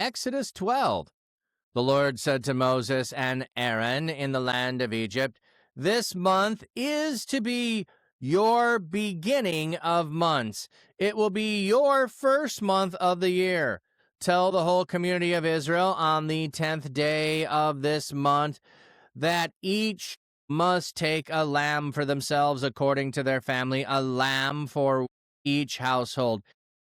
Exodus 12. The Lord said to Moses and Aaron in the land of Egypt, "This month is to be your beginning of months. It will be your first month of the year. Tell the whole community of Israel on the 10th day of this month that each must take a lamb for themselves according to their family, a lamb for each household.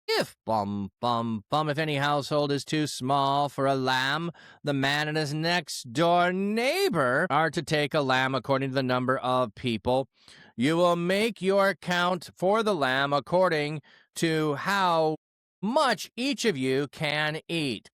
If if any household is too small for a lamb, the man and his next door neighbor are to take a lamb according to the number of people. You will make your count for the lamb according to how much each of you can eat.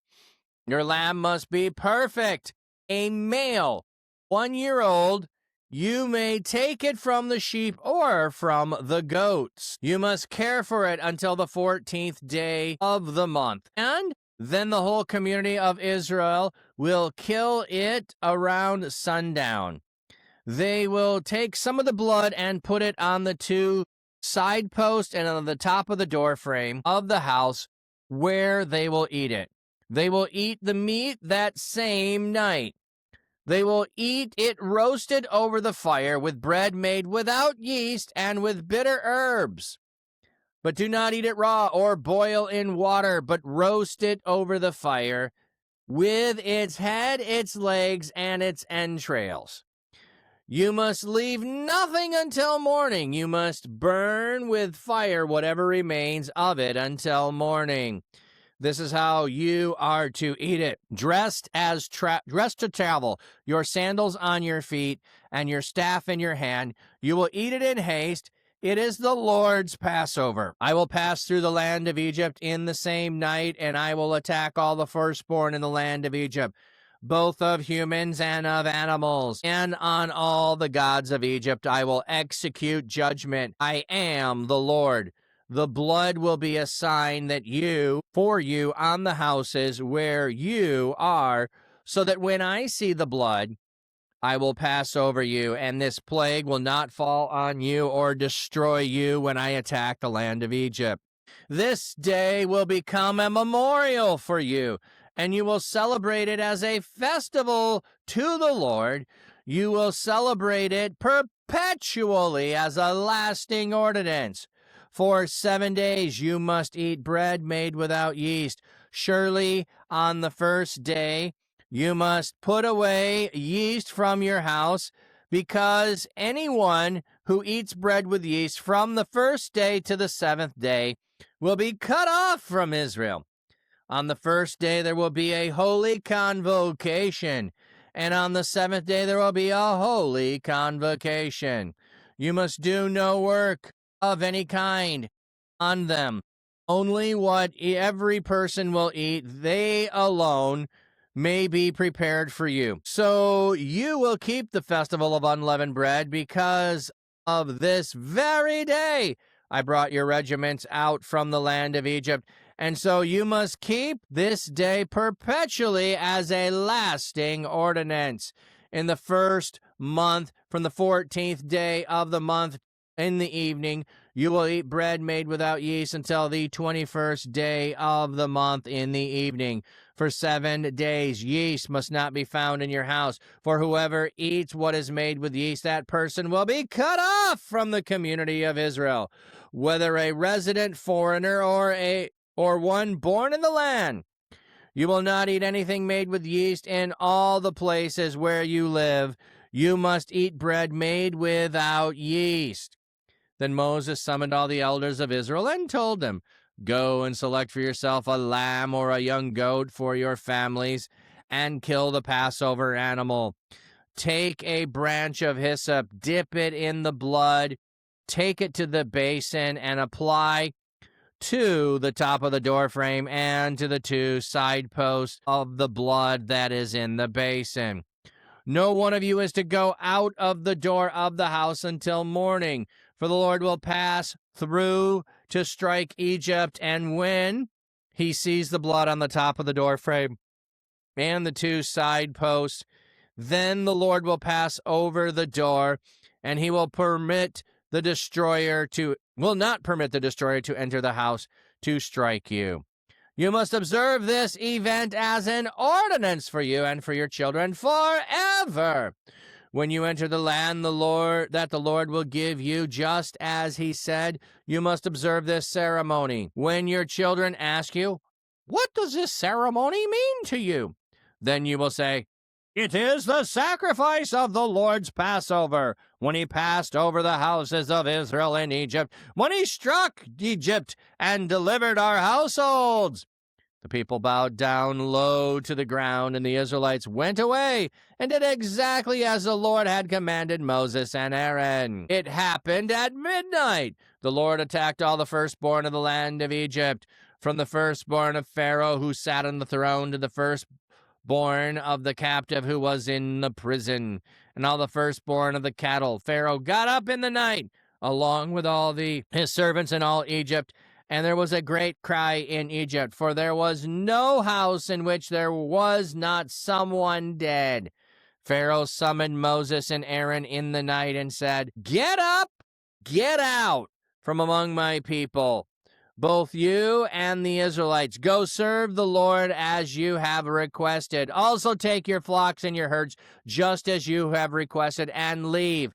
Your lamb must be perfect, a male, 1 year old. You may take it from the sheep or from the goats. You must care for it until the 14th day of the month. And then the whole community of Israel will kill it around sundown. They will take some of the blood and put it on the 2 side posts and on the top of the doorframe of the house where they will eat it. They will eat the meat that same night. They will eat it roasted over the fire with bread made without yeast and with bitter herbs. But do not eat it raw or boil in water, but roast it over the fire with its head, its legs, and its entrails. You must leave nothing until morning. You must burn with fire whatever remains of it until morning. This is how you are to eat it. Dressed to travel, your sandals on your feet, and your staff in your hand. You will eat it in haste. It is the Lord's Passover. I will pass through the land of Egypt in the same night, and I will attack all the firstborn in the land of Egypt, both of humans and of animals. And on all the gods of Egypt I will execute judgment. I am the Lord. The blood will be a sign for you on the houses where you are, so that when I see the blood, I will pass over you, and this plague will not fall on you or destroy you when I attack the land of Egypt. This day will become a memorial for you, and you will celebrate it as a festival to the Lord. You will celebrate it perpetually as a lasting ordinance. For 7 days you must eat bread made without yeast. Surely on the first day you must put away yeast from your house, because anyone who eats bread with yeast from the first day to the 7th day will be cut off from Israel. On the first day there will be a holy convocation, and on the 7th day there will be a holy convocation. You must do no work of any kind on them. Only what every person will eat, they alone may be prepared for you. So you will keep the festival of unleavened bread, because of this very day I brought your regiments out from the land of Egypt. And so you must keep this day perpetually as a lasting ordinance. In the first month, from the 14th day of the month in the evening, you will eat bread made without yeast until the 21st day of the month in the evening. For 7 days yeast must not be found in your house, for whoever eats what is made with yeast, that person will be cut off from the community of Israel, whether a resident foreigner or one born in the land. You will not eat anything made with yeast in all the places where you live. You must eat bread made without yeast. Then Moses summoned all the elders of Israel and told them, "Go and select for yourself a lamb or a young goat for your families, and kill the Passover animal. Take a branch of hyssop, dip it in the blood, take it to the basin, and apply to the top of the doorframe and to the 2 side posts of the blood that is in the basin. No one of you is to go out of the door of the house until morning, for the Lord will pass through to strike Egypt, and when he sees the blood on the top of the doorframe and the 2 side posts, then the Lord will pass over the door, and he will not permit the destroyer to enter the house to strike you. You must observe this event as an ordinance for you and for your children forever. When you enter the land the Lord will give you, just as he said, you must observe this ceremony. When your children ask you, what does this ceremony mean to you? Then you will say, it is the sacrifice of the Lord's Passover, when he passed over the houses of Israel in Egypt, when he struck Egypt and delivered our households. The people bowed down low to the ground, and the Israelites went away and did exactly as the Lord had commanded Moses and Aaron. It happened at midnight. The Lord attacked all the firstborn of the land of Egypt, from the firstborn of Pharaoh who sat on the throne to the firstborn of the captive who was in the prison, and all the firstborn of the cattle. Pharaoh got up in the night, along with all his servants and all Egypt, and there was a great cry in Egypt, for there was no house in which there was not someone dead. Pharaoh summoned Moses and Aaron in the night and said, get up, get out from among my people, both you and the Israelites. Go serve the Lord as you have requested. Also take your flocks and your herds, just as you have requested, and leave.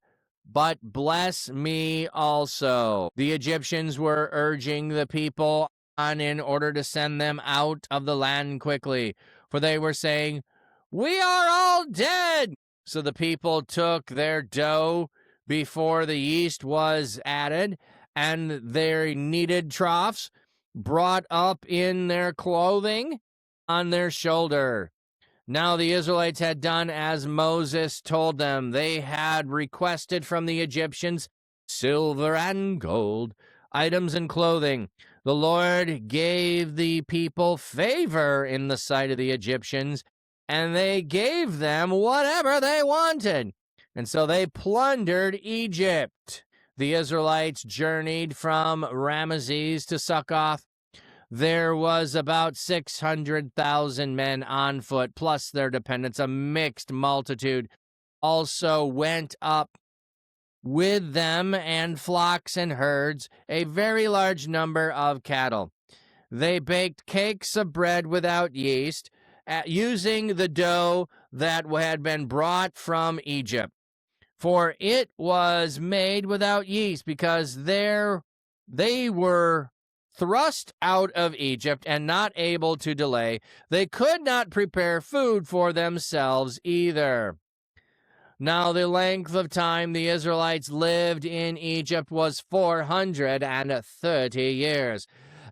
But bless me also. The Egyptians were urging the people on in order to send them out of the land quickly, for they were saying, we are all dead. So the people took their dough before the yeast was added, and their kneaded troughs brought up in their clothing on their shoulder. Now the Israelites had done as Moses told them. They had requested from the Egyptians silver and gold, items and clothing. The Lord gave the people favor in the sight of the Egyptians, and they gave them whatever they wanted. And so they plundered Egypt. The Israelites journeyed from Ramesses to Succoth. There was about 600,000 men on foot, plus their dependents. A mixed multitude also went up with them, and flocks and herds, a very large number of cattle. They baked cakes of bread without yeast, using the dough that had been brought from Egypt. For it was made without yeast, because they were thrust out of Egypt and not able to delay. They could not prepare food for themselves either. Now the length of time the Israelites lived in Egypt was 430 years.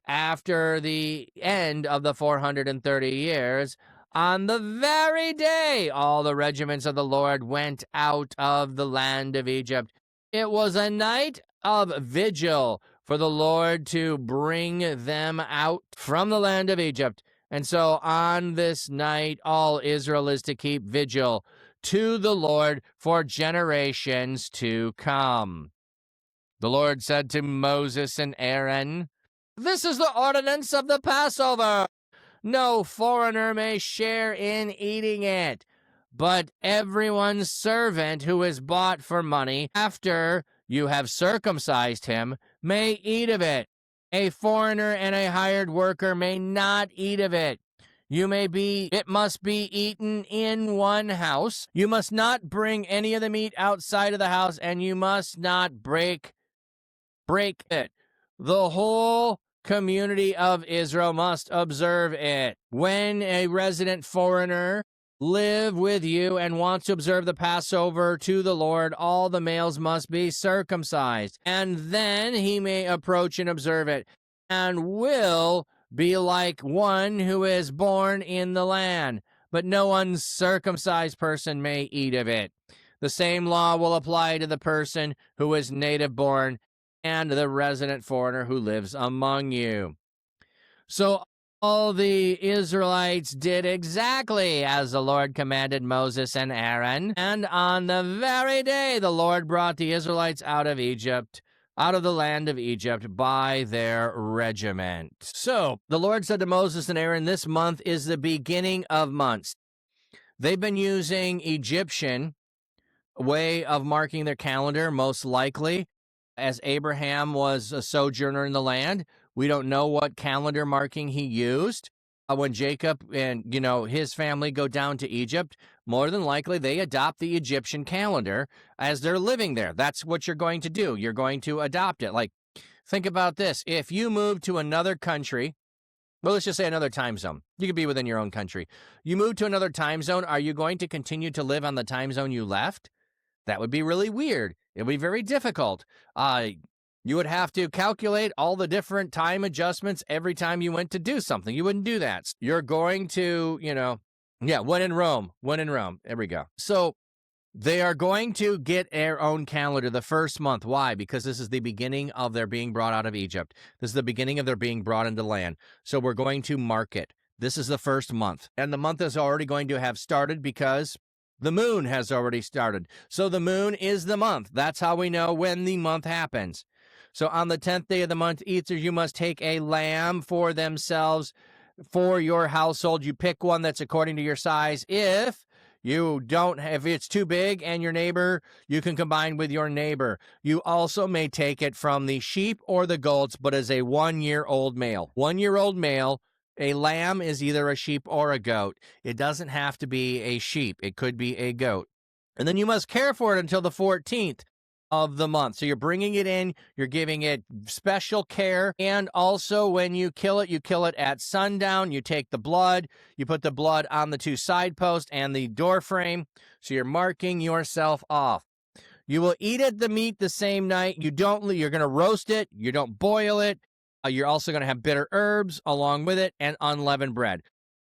After the end of the 430 years, on the very day all the regiments of the Lord went out of the land of Egypt, it was a night of vigil for the Lord to bring them out from the land of Egypt. And so on this night, all Israel is to keep vigil to the Lord for generations to come. The Lord said to Moses and Aaron, this is the ordinance of the Passover. No foreigner may share in eating it, but everyone's servant who is bought for money after you have circumcised him may eat of it. A foreigner and a hired worker may not eat of it. It must be eaten in one house. You must not bring any of the meat outside of the house, and you must not break it. The whole community of Israel must observe it. When a resident foreigner live with you and wants to observe the Passover to the Lord, all the males must be circumcised, and then he may approach and observe it, and will be like one who is born in the land, but no uncircumcised person may eat of it. The same law will apply to the person who is native born and the resident foreigner who lives among you. So all the Israelites did exactly as the Lord commanded Moses and Aaron, and on the very day the Lord brought the Israelites out of Egypt, out of the land of Egypt, by their regiment. So the Lord said to Moses and Aaron, this month is the beginning of months. They've been using Egyptian way of marking their calendar, most likely, as Abraham was a sojourner in the land. We don't know what calendar marking he used. When Jacob and, his family go down to Egypt, more than likely they adopt the Egyptian calendar as they're living there. That's what you're going to do. You're going to adopt it. Like, think about this. If you move to another country, well, let's just say another time zone. You could be within your own country. You move to another time zone. Are you going to continue to live on the time zone you left? That would be really weird. It would be very difficult. You would have to calculate all the different time adjustments every time you went to do something. You wouldn't do that. You're going to, when in Rome. There we go. So they are going to get their own calendar the first month. Why? Because this is the beginning of their being brought out of Egypt. This is the beginning of their being brought into land. So we're going to mark it. This is the first month. And the month is already going to have started because the moon has already started. So the moon is the month. That's how we know when the month happens. So on the 10th day of the month, each of you must take a lamb for themselves for your household. You pick one that's according to your size. If it's too big and your neighbor, you can combine with your neighbor. You also may take it from the sheep or the goats, but as a 1-year-old male. 1-year-old male, a lamb is either a sheep or a goat. It doesn't have to be a sheep. It could be a goat. And then you must care for it until the 14th of the month. So you're bringing it in, you're giving it special care, and also when you kill it at sundown. You take the blood, you put the blood on the 2 side posts and the door frame, so you're marking yourself off. You will eat the meat the same night. You're going to roast it, you don't boil it. You're also going to have bitter herbs along with it and unleavened bread.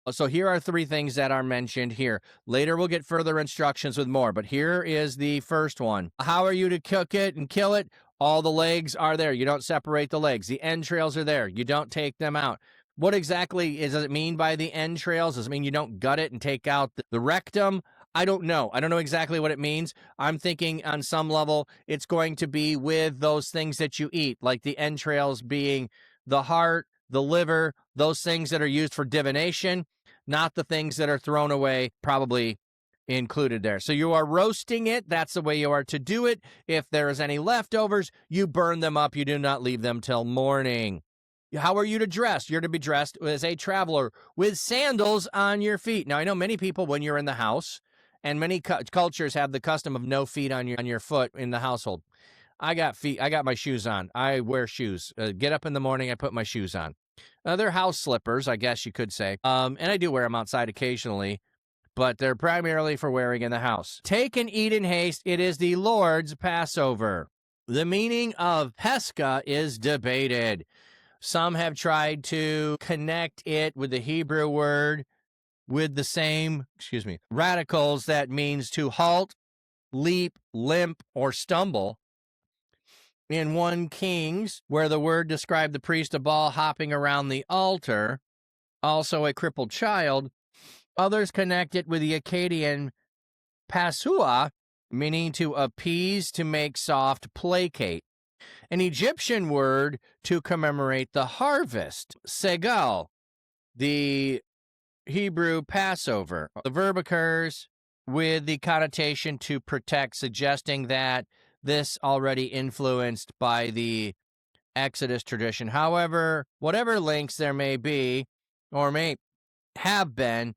So here are 3 things that are mentioned here. Later we'll get further instructions with more, but here is the first one. How are you to cook it and kill it? All the legs are there. You don't separate the legs. The entrails are there. You don't take them out. What exactly does it mean by the entrails? Does it mean you don't gut it and take out the rectum? I don't know. I don't know exactly what it means. I'm thinking on some level it's going to be with those things that you eat, like the entrails being the heart, the liver, those things that are used for divination, not the things that are thrown away, probably included there. So you are roasting it. That's the way you are to do it. If there is any leftovers, you burn them up. You do not leave them till morning. How are you to dress? You're to be dressed as a traveler with sandals on your feet. Now, I know many people, when you're in the house, and many cultures have the custom of no feet on your foot in the household. I got feet. I got my shoes on. I wear shoes. Get up in the morning, I put my shoes on. They're house slippers, I guess you could say. And I do wear them outside occasionally, but they're primarily for wearing in the house. Take and eat in haste. It is the Lord's Passover. The meaning of Pesca is debated. Some have tried to connect it with the Hebrew word with the same, radicals that means to halt, leap, limp, or stumble. In 1 Kings, where the word described the priest of Baal hopping around the altar, also a crippled child, others connect it with the Akkadian pasua, meaning to appease, to make soft, placate. An Egyptian word to commemorate the harvest, segal, the Hebrew Passover. The verb occurs with the connotation to protect, suggesting that this already influenced by the Exodus tradition. However, whatever links there may be or may have been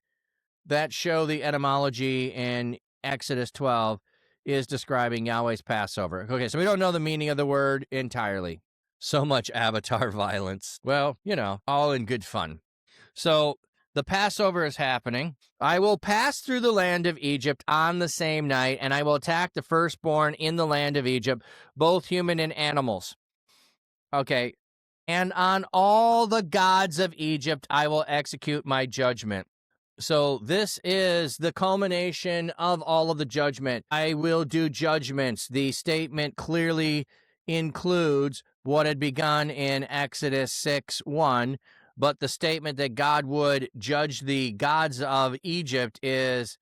that show the etymology in Exodus 12 is describing Yahweh's Passover. Okay, so we don't know the meaning of the word entirely. So much avatar violence. Well, all in good fun. So the Passover is happening. I will pass through the land of Egypt on the same night, and I will attack the firstborn in the land of Egypt, both human and animals. Okay. And on all the gods of Egypt, I will execute my judgment. So this is the culmination of all of the judgment. I will do judgments. The statement clearly includes what had begun in Exodus 6:1. But the statement that God would judge the gods of Egypt is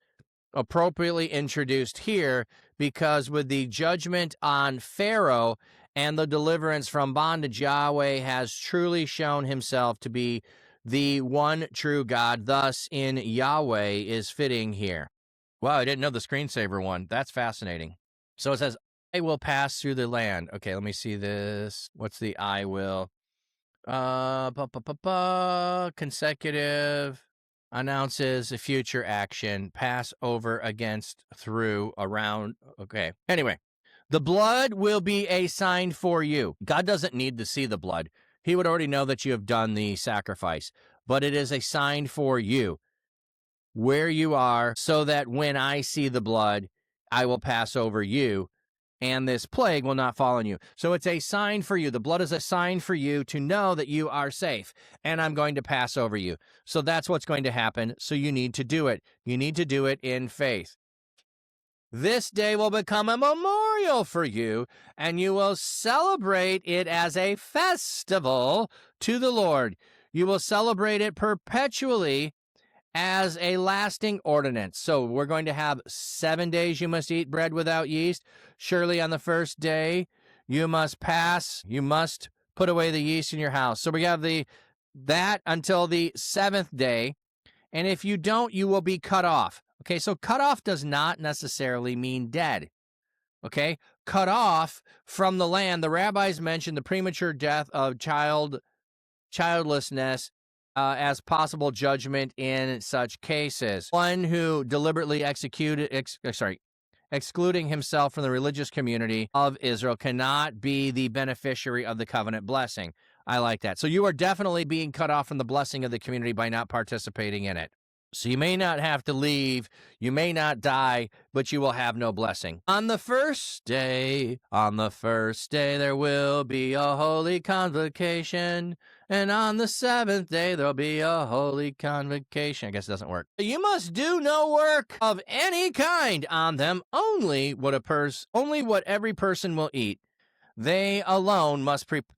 appropriately introduced here, because with the judgment on Pharaoh and the deliverance from bondage, Yahweh has truly shown himself to be the one true God. Thus, in Yahweh is fitting here. Wow, I didn't know the screensaver one. That's fascinating. So it says, I will pass through the land. Okay, let me see this. What's the I will? Consecutive announces a future action, pass over, against, through, around. Okay. Anyway, the blood will be a sign for you. God doesn't need to see the blood. He would already know that you have done the sacrifice, but it is a sign for you where you are, so that when I see the blood, I will pass over you, and this plague will not fall on you. So it's a sign for you. The blood is a sign for you to know that you are safe, and I'm going to pass over you. So that's what's going to happen. So you need to do it. You need to do it in faith. This day will become a memorial for you, and you will celebrate it as a festival to the Lord. You will celebrate it perpetually as a lasting ordinance. So we're going to have 7 days you must eat bread without yeast. Surely on the first day you must put away the yeast in your house. So we have that until the 7th day. And if you don't, you will be cut off. Okay, so cut off does not necessarily mean dead. Okay, cut off from the land. The rabbis mentioned the premature death of childlessness as possible judgment in such cases. One who deliberately excluding himself from the religious community of Israel cannot be the beneficiary of the covenant blessing. I like that. So you are definitely being cut off from the blessing of the community by not participating in it. So you may not have to leave, you may not die, but you will have no blessing. On the first day, there will be a holy convocation, and on the 7th day, there'll be a holy convocation. I guess it doesn't work. You must do no work of any kind on them, only what every person will eat. They alone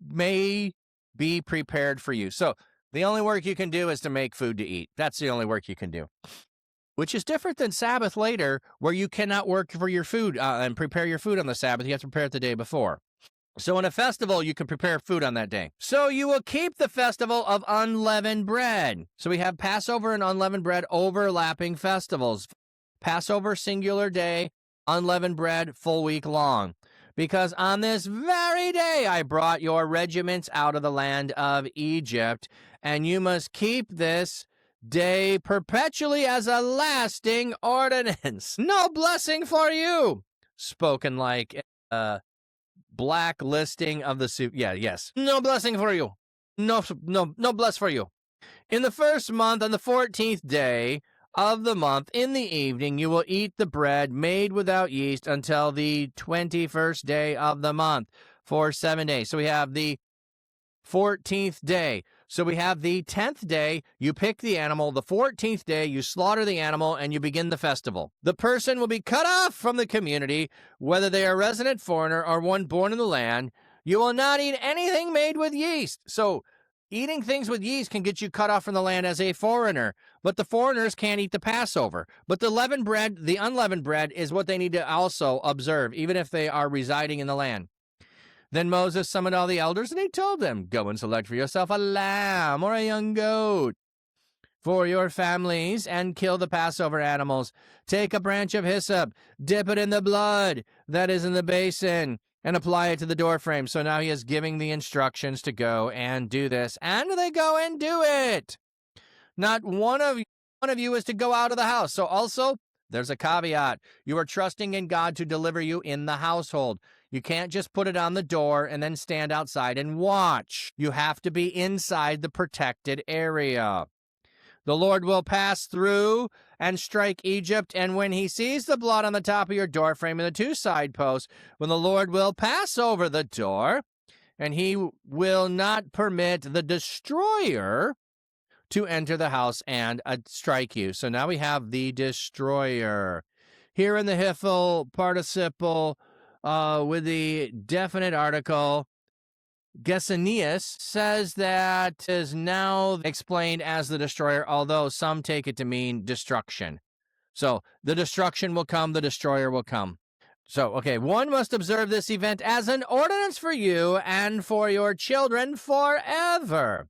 may be prepared for you. So the only work you can do is to make food to eat. That's the only work you can do, which is different than Sabbath later, where you cannot work for your food and prepare your food on the Sabbath. You have to prepare it the day before. So in a festival, you can prepare food on that day. So you will keep the festival of unleavened bread. So we have Passover and unleavened bread overlapping festivals. Passover, singular day, unleavened bread, full week long. Because on this very day I brought your regiments out of the land of Egypt, and you must keep this day perpetually as a lasting ordinance. No blessing for you. Spoken like blacklisting of the soup. Yes. No blessing for you. No bless for you. In the first month, on the 14th day of the month, in the evening, you will eat the bread made without yeast until the 21st day of the month for 7 days. So we have the 14th day. So we have the 10th day, you pick the animal. The 14th day, you slaughter the animal, and you begin the festival. The person will be cut off from the community, whether they are a resident foreigner or one born in the land. You will not eat anything made with yeast. So eating things with yeast can get you cut off from the land as a foreigner, but the foreigners can't eat the Passover. But the unleavened bread is what they need to also observe, even if they are residing in the land. Then Moses summoned all the elders, and he told them, go and select for yourself a lamb or a young goat for your families, and kill the Passover animals. Take a branch of hyssop, dip it in the blood that is in the basin, and apply it to the doorframe. So now he is giving the instructions to go and do this, and they go and do it. Not one of you is to go out of the house. So also, there's a caveat. You are trusting in God to deliver you in the household. You can't just put it on the door and then stand outside and watch. You have to be inside the protected area. The Lord will pass through and strike Egypt, and when he sees the blood on the top of your doorframe and the 2 side posts, when the Lord will pass over the door, and he will not permit the destroyer to enter the house and strike you. So now we have the destroyer. Here in the Hiphil participle with the definite article, Gesenius says that is now explained as the destroyer, although some take it to mean destruction. So the destruction will come, the destroyer will come. So, okay, one must observe this event as an ordinance for you and for your children forever.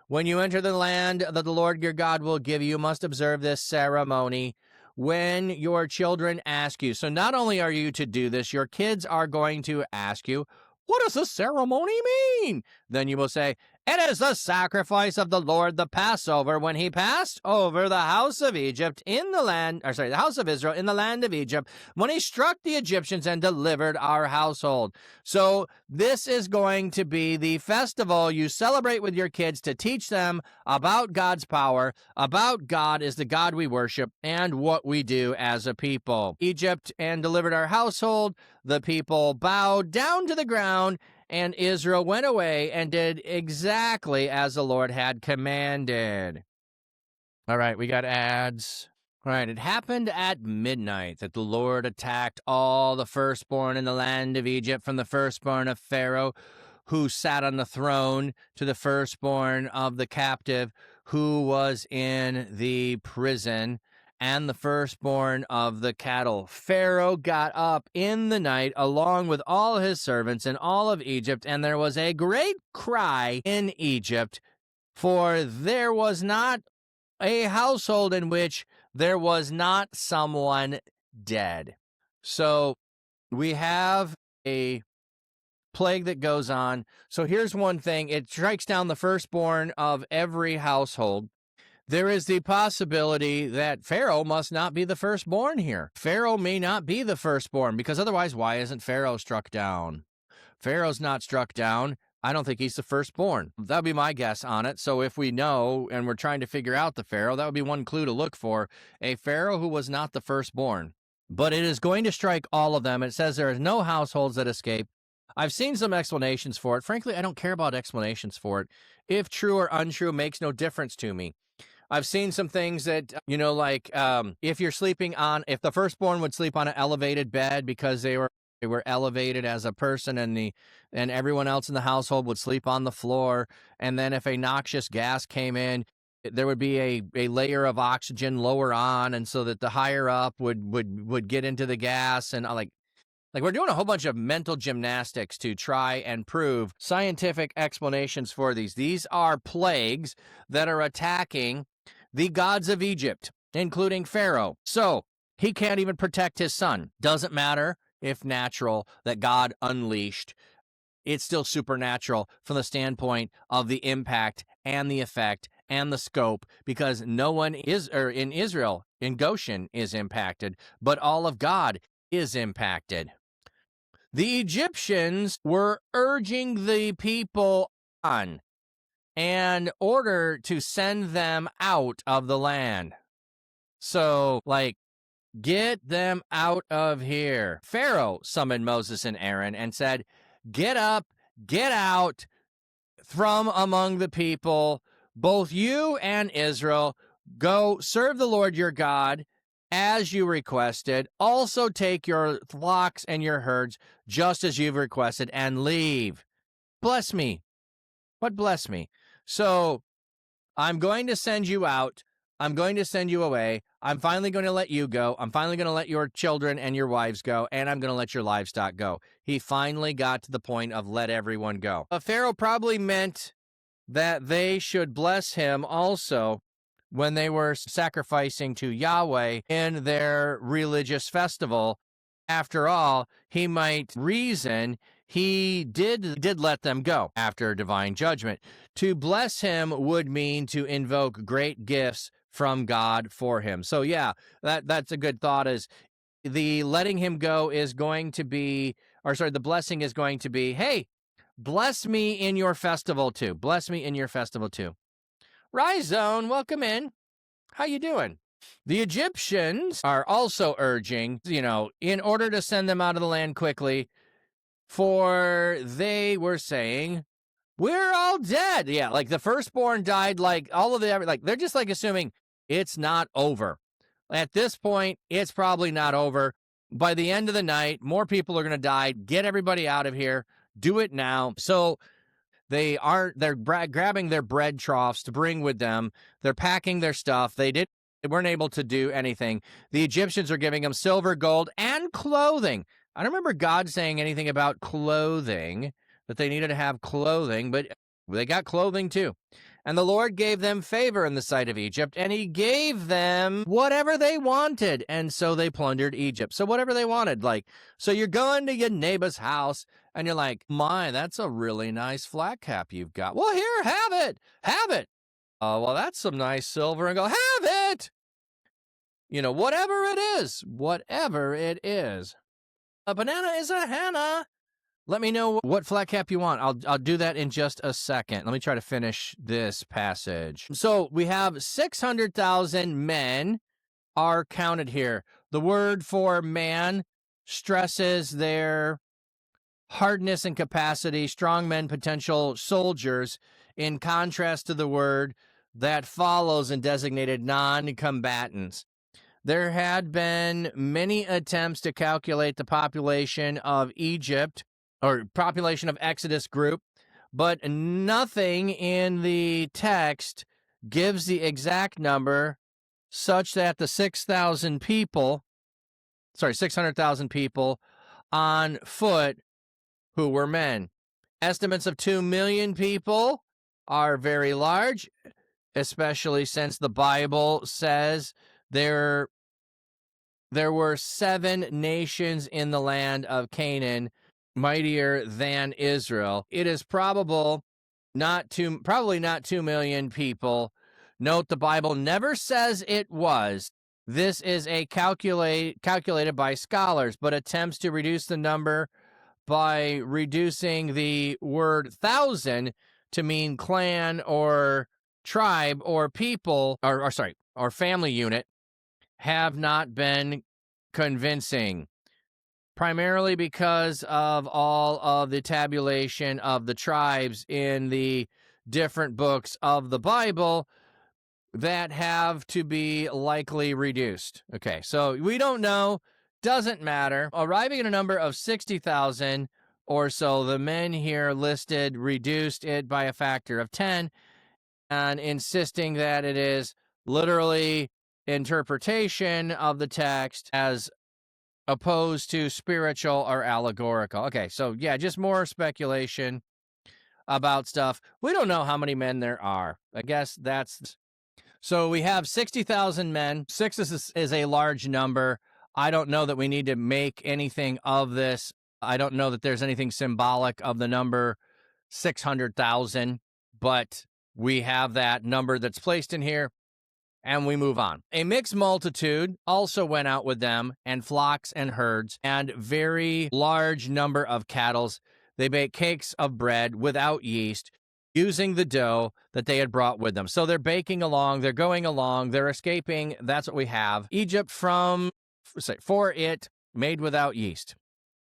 When you enter the land that the Lord your God will give you, must observe this ceremony when your children ask you. So not only are you to do this, your kids are going to ask you, what does the ceremony mean? Then you will say, It is the sacrifice of the Lord, the Passover, when he passed over the house of Egypt in the land, the house of Israel in the land of Egypt, when he struck the Egyptians and delivered our household. So this is going to be the festival you celebrate with your kids to teach them about God's power, about God is the God we worship, and what we do as a people. Egypt and delivered our household. The people bowed down to the ground, and Israel went away and did exactly as the Lord had commanded. All right, we got ads. All right, it happened at midnight that the Lord attacked all the firstborn in the land of Egypt, from the firstborn of Pharaoh, who sat on the throne, to the firstborn of the captive who was in the prison, and the firstborn of the cattle. Pharaoh got up in the night along with all his servants and all of Egypt, and there was a great cry in Egypt, for there was not a household in which there was not someone dead. So we have a plague that goes on. So here's one thing. It strikes down the firstborn of every household. There is the possibility that Pharaoh must not be the firstborn here. Pharaoh may not be the firstborn, because otherwise, why isn't Pharaoh struck down? Pharaoh's not struck down. I don't think he's the firstborn. That would be my guess on it. So if we know and we're trying to figure out the Pharaoh, that would be one clue to look for. A Pharaoh who was not the firstborn. But it is going to strike all of them. It says there is no households that escape. I've seen some explanations for it. Frankly, I don't care about explanations for it. If true or untrue makes no difference to me. I've seen some things that, like if you're sleeping on, if the firstborn would sleep on an elevated bed because they were elevated as a person, and everyone else in the household would sleep on the floor. And then if a noxious gas came in, there would be a layer of oxygen lower on, and so that the higher up would get into the gas. And like we're doing a whole bunch of mental gymnastics to try and prove scientific explanations for these. These are plagues that are attacking the gods of Egypt, including Pharaoh. So he can't even protect his son. Doesn't matter if natural that God unleashed. It's still supernatural from the standpoint of the impact and the effect and the scope, because no one in Israel, in Goshen, is impacted, but all of God is impacted. The Egyptians were urging the people on in order to send them out of the land. So, get them out of here. Pharaoh summoned Moses and Aaron and said, "Get up, get out from among the people, both you and Israel. Go serve the Lord your God as you requested. Also take your flocks and your herds just as you've requested, and leave. Bless me." But bless me. So I'm going to send you out. I'm going to send you away. I'm finally going to let you go. I'm finally going to let your children and your wives go, and I'm going to let your livestock go. He finally got to the point of let everyone go. Pharaoh probably meant that they should bless him also when they were sacrificing to Yahweh in their religious festival. After all, he might reason he did let them go after divine judgment. To bless him would mean to invoke great gifts from God for him. So yeah, that's a good thought. Is the letting him go is going to be, the blessing is going to be, hey, bless me in your festival too. Bless me in your festival too. Rise Zone, welcome in. How you doing? The Egyptians are also urging, in order to send them out of the land quickly, for they were saying, we're all dead. Yeah, like the firstborn died, all of the, they're just assuming it's not over. At this point, it's probably not over. By the end of the night, more people are going to die. Get everybody out of here. Do it now. So they're grabbing their bread troughs to bring with them. They're packing their stuff. They weren't able to do anything. The Egyptians are giving them silver, gold, and clothing. I don't remember God saying anything about clothing, that they needed to have clothing, but they got clothing too. And the Lord gave them favor in the sight of Egypt, and he gave them whatever they wanted. And so they plundered Egypt. So whatever they wanted, so you're going to your neighbor's house, And you're like, my, that's a really nice flat cap you've got. Well, here, have it. Have it. Well, that's some nice silver. And go, have it. You know, whatever it is. Whatever it is. A banana is a Hannah. Let me know what flat cap you want. I'll do that in just a second. Let me try to finish this passage. So we have 600,000 men are counted here. The word for man stresses their hardness and capacity, strong men, potential soldiers, in contrast to the word that follows and designated non-combatants. There had been many attempts to calculate the population of Egypt, or population of Exodus group, but nothing in the text gives the exact number such that the 600,000 people on foot who were men. Estimates of 2 million people are very large, especially since the Bible says there were 7 nations in the land of Canaan mightier than Israel. It is probably not 2 million people. Note the Bible never says it was. This is a calculated by scholars, but attempts to reduce the number by reducing the word thousand to mean clan or tribe or people, or family unit, have not been convincing, primarily because of all of the tabulation of the tribes in the different books of the Bible that have to be likely reduced. Okay, so we don't know, doesn't matter. Arriving at a number of 60,000 or so, the men here listed reduced it by a factor of 10 and insisting that it is literally interpretation of the text as opposed to spiritual or allegorical. Okay, so yeah, just more speculation about stuff. We don't know how many men there are. I guess that's... So we have 60,000 men. 6 is a large number. I don't know that we need to make anything of this. I don't know that there's anything symbolic of the number 600,000, but we have that number that's placed in here, and we move on. A mixed multitude also went out with them, and flocks and herds, and very large number of cattle. They baked cakes of bread without yeast, using the dough that they had brought with them. So they're baking along, they're going along, they're escaping. That's what we have. Egypt for it made without yeast.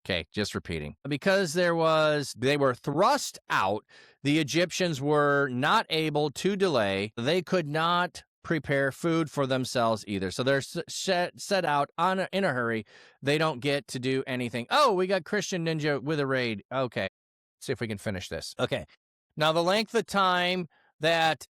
Okay, just repeating. Because they were thrust out, the Egyptians were not able to delay. They could not prepare food for themselves either. So they're set out in a hurry. They don't get to do anything. Oh, we got Christian Ninja with a raid. Okay, let's see if we can finish this. Okay. Now, the length of time that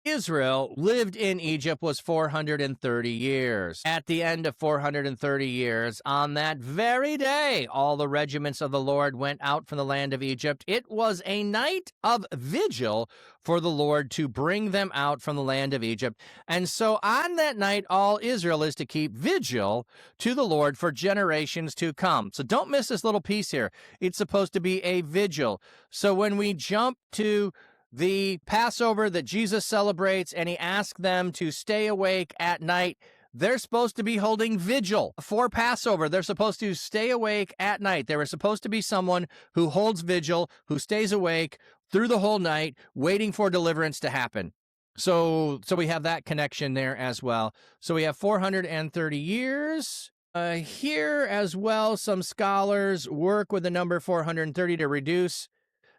Israel lived in Egypt was 430 years. At the end of 430 years, on that very day, all the regiments of the Lord went out from the land of Egypt. It was a night of vigil for the Lord to bring them out from the land of Egypt. And so on that night, all Israel is to keep vigil to the Lord for generations to come. So don't miss this little piece here. It's supposed to be a vigil. So when we jump to the Passover that Jesus celebrates, and he asks them to stay awake at night, they're supposed to be holding vigil for Passover. They're supposed to stay awake at night. There is supposed to be someone who holds vigil, who stays awake through the whole night, waiting for deliverance to happen. So we have that connection there as well. So we have 430 years. Here as well, some scholars work with the number 430 to reduce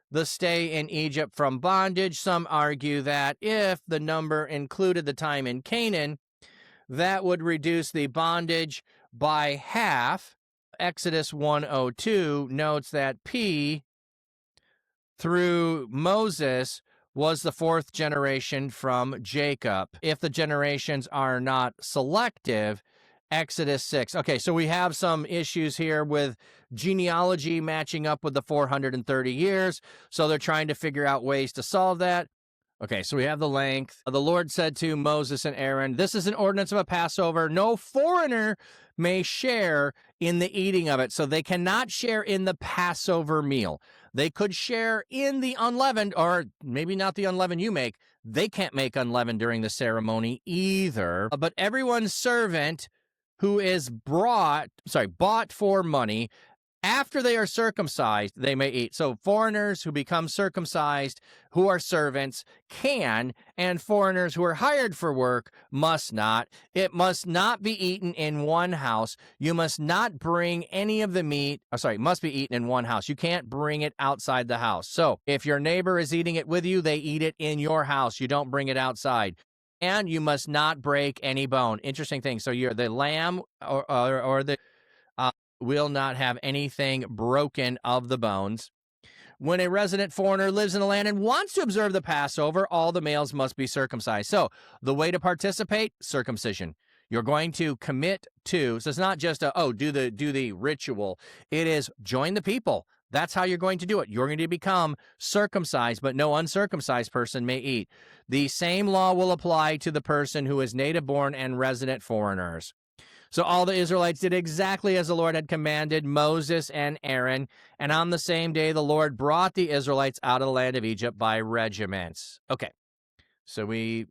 the stay in Egypt from bondage. Some argue that if the number included the time in Canaan, that would reduce the bondage by half. Exodus 1:02 notes that P through Moses was the 4th generation from Jacob. If the generations are not selective, Exodus 6. Okay, so we have some issues here with genealogy matching up with the 430 years. So they're trying to figure out ways to solve that. Okay, so we have the length. The Lord said to Moses and Aaron, this is an ordinance of a Passover. No foreigner may share in the eating of it. So they cannot share in the Passover meal. They could share in the unleavened, or maybe not the unleavened you make. They can't make unleavened during the ceremony either. But everyone's servant who is bought for money, after they are circumcised, they may eat. So foreigners who become circumcised, who are servants, can, and foreigners who are hired for work must not. It must not be eaten in one house. You must not bring any of the meat, must be eaten in one house. You can't bring it outside the house. So if your neighbor is eating it with you, they eat it in your house. You don't bring it outside. And you must not break any bone. Interesting thing. So you're the lamb or the will not have anything broken of the bones. When a resident foreigner lives in the land and wants to observe the Passover, all the males must be circumcised. So the way to participate, circumcision. You're going to commit to, so it's not just do the ritual. It is join the people. That's how you're going to do it. You're going to become circumcised, but no uncircumcised person may eat. The same law will apply to the person who is native born and resident foreigners. So all the Israelites did exactly as the Lord had commanded Moses and Aaron, and on the same day the Lord brought the Israelites out of the land of Egypt by regiments. Okay, so we